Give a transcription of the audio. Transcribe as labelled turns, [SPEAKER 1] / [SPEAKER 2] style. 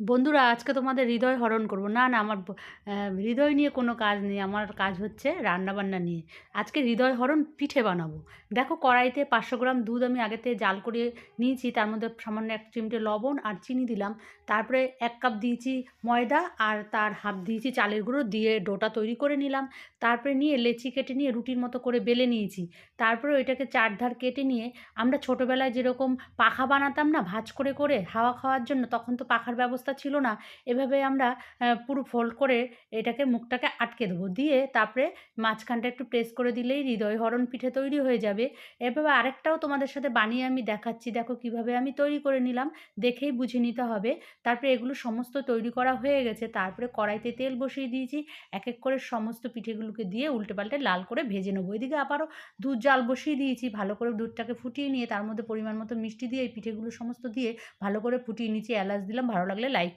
[SPEAKER 1] বন্ধুরা, আজকে তোমাদের হৃদয় হরণ করব। না, না, আমার হৃদয় নিয়ে কোনো কাজ নেই। আমার কাজ হচ্ছে রান্নাবান্না নিয়ে। আজকে হৃদয় হরণ পিঠে বানাবো। দেখো, কড়াইতে 500 গ্রাম দুধ আমি আগে থেকে জাল করে নিয়েছি। তার মধ্যে সামান্য 1 চিমটে লবণ আর চিনি দিলাম। তারপরে 1 কাপ দিয়েছি ময়দা আর তার হাফ দিয়েছি চালের গুঁড়ো, দিয়ে ডোটা তৈরি করে নিলাম। তারপরে নিয়ে লেচি কেটে নিয়ে রুটির মতো করে বেলে নিয়েছি। তারপরে ওইটাকে চারধার কেটে নিয়ে আমরা ছোটোবেলায় যেরকম পাখা বানাতাম না ভাঁজ করে করে হাওয়া খাওয়ার জন্য, তখন তো পাখার ব্যবস্থা ছিল না। এভাবে আমরা পুরো ফোল্ড করে এটাকে মুখটাকে আটকে দেবো, দিয়ে তারপরে মাঝখানটা একটু প্রেস করে দিলেই হৃদয়হরণ পিঠে তৈরি হয়ে যাবে। এভাবে আরেকটাও তোমাদের সাথে বানিয়ে আমি দেখাচ্ছি, দেখো কিভাবে আমি তৈরি করে নিলাম, দেখেই বুঝে নিতে হবে। তারপরে এগুলো সমস্ত তৈরি করা হয়ে গেছে। তারপরে কড়াইতে তেল বসিয়ে দিয়েছি, এক এক করে সমস্ত পিঠেগুলোকে দিয়ে উল্টে পাল্টে লাল করে ভেজে নেবো। এদিকে আবারও দুধ জাল বসিয়ে দিয়েছি, ভালো করে দুধটাকে ফুটিয়ে নিয়ে তার মধ্যে পরিমাণ মতো মিষ্টি দিয়ে এই পিঠেগুলো সমস্ত দিয়ে ভালো করে ফুটিয়ে নিচ্ছি। এলাচ দিলাম, ভালো লাগলে লাইক